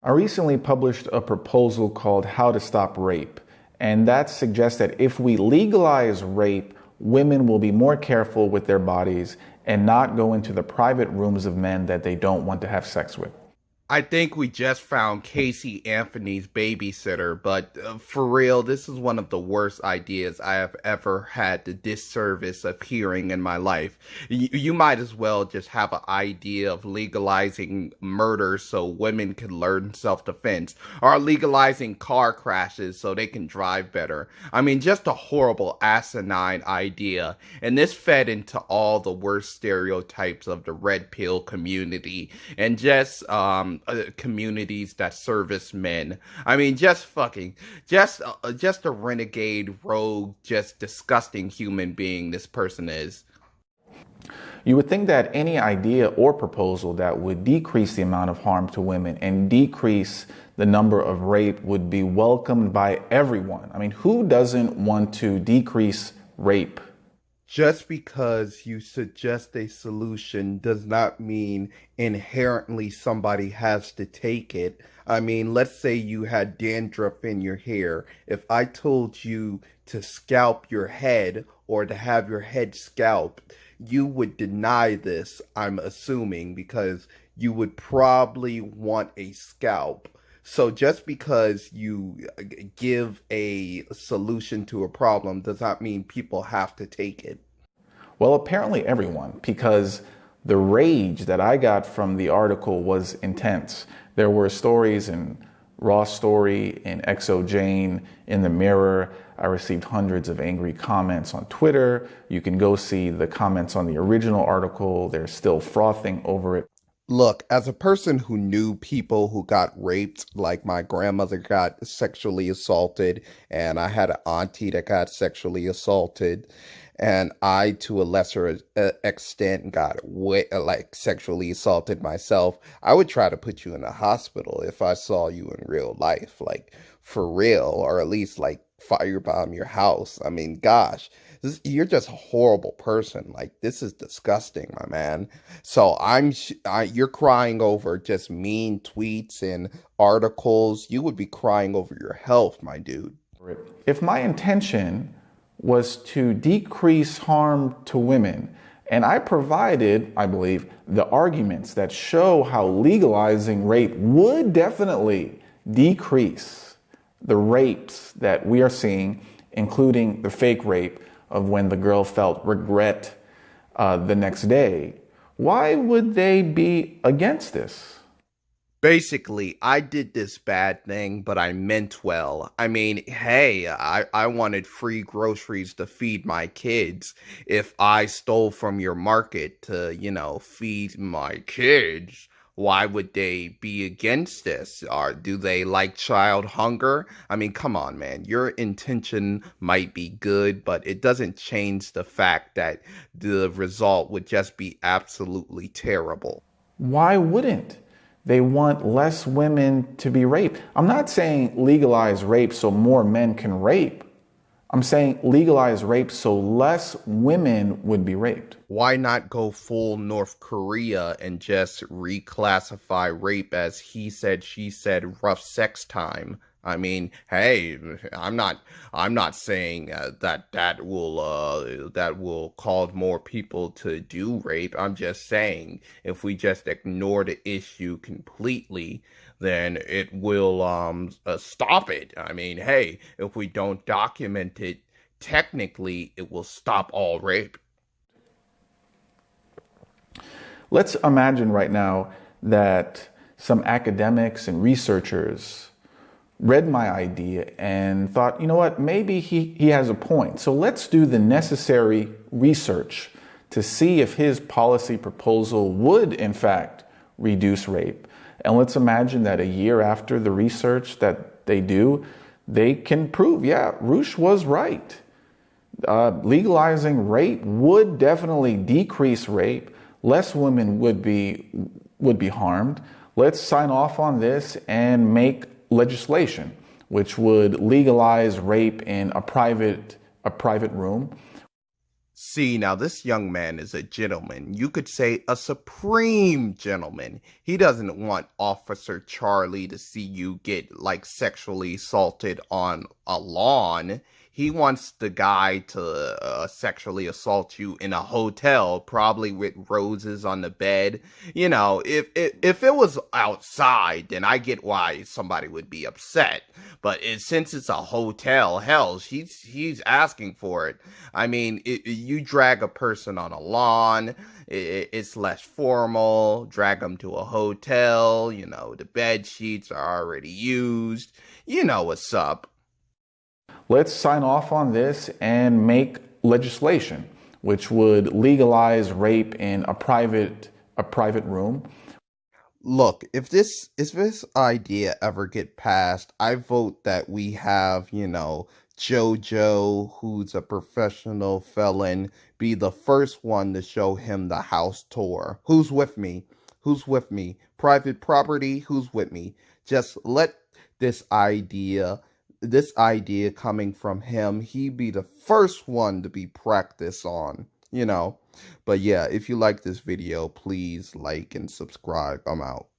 I recently published a proposal called How to Stop Rape, and that suggests that if we legalize rape, women will be more careful with their bodies and not go into the private rooms of men that they don't want to have sex with. I think we just found Casey Anthony's babysitter, but for real, this is one of the worst ideas I have ever had the disservice of hearing in my life. You might as well just have an idea of legalizing murder so women can learn self-defense, or legalizing car crashes so they can drive better. I mean, just a horrible, asinine idea, and this fed into all the worst stereotypes of the red pill community, and communities that service men. I mean, just a renegade, rogue, just disgusting human being this person is. You would think that any idea or proposal that would decrease the amount of harm to women and decrease the number of rape would be welcomed by everyone. I mean, who doesn't want to decrease rape? Just because you suggest a solution does not mean inherently somebody has to take it. I mean, let's say you had dandruff in your hair. If I told you to scalp your head or to have your head scalped, you would deny this, I'm assuming, because you would probably want a scalp. So just because you give a solution to a problem does not mean people have to take it. Well, apparently everyone, because the rage that I got from the article was intense. There were stories in Raw Story, in XO Jane, in The Mirror. I received hundreds of angry comments on Twitter. You can go see the comments on the original article. They're still frothing over it. Look, as a person who knew people who got raped, like my grandmother got sexually assaulted, and I had an auntie that got sexually assaulted, and I, to a lesser extent, got sexually assaulted myself, I would try to put you in a hospital if I saw you in real life, like for real, or at least like firebomb your house. I mean, gosh. You're just a horrible person. Like, this is disgusting, my man. So you're crying over just mean tweets and articles. You would be crying over your health, my dude. If my intention was to decrease harm to women, and I provided, I believe, the arguments that show how legalizing rape would definitely decrease the rapes that we are seeing, including the fake rape of when the girl felt regret the next day, why would they be against this? Basically, I did this bad thing, but I meant well. I mean, hey, I wanted free groceries to feed my kids. If I stole from your market to, feed my kids, why would they be against this? Or do they like child hunger? I mean, come on, man. Your intention might be good, but it doesn't change the fact that the result would just be absolutely terrible. Why wouldn't? They want less women to be raped. I'm not saying legalize rape so more men can rape. I'm saying legalize rape so less women would be raped. Why not go full North Korea and just reclassify rape as he said, she said, rough sex time? I mean, hey, I'm not saying that will cause more people to do rape. I'm just saying if we just ignore the issue completely, then it will stop it. I mean, hey, if we don't document it, technically it will stop all rape. Let's imagine right now that some academics and researchers read my idea and thought, you know what, maybe he has a point. So let's do the necessary research to see if his policy proposal would, in fact, reduce rape. And let's imagine that a year after the research that they do, they can prove, yeah, Roosh was right. Legalizing rape would definitely decrease rape. Less women would be harmed. Let's sign off on this and make legislation which would legalize rape in a private room. See, now this young man is a gentleman. You could say a supreme gentleman. He doesn't want Officer Charlie to see you get like sexually assaulted on a lawn. He wants the guy to sexually assault you in a hotel, probably with roses on the bed. You know, if it was outside, then I get why somebody would be upset. But since it's a hotel, hell, he's asking for it. I mean, you drag a person on a lawn, it's less formal. Drag them to a hotel, you know, the bed sheets are already used. You know what's up. Let's sign off on this and make legislation which would legalize rape in a private room. Look, if this idea ever get passed, I vote that we have, you know, JoJo, who's a professional felon, be the first one to show him the house tour. Who's with me? Who's with me? Private property, who's with me? Just let this idea this idea coming from him, he be the first one to be practiced on, you know. But yeah, if you like this video, please like and subscribe. I'm out.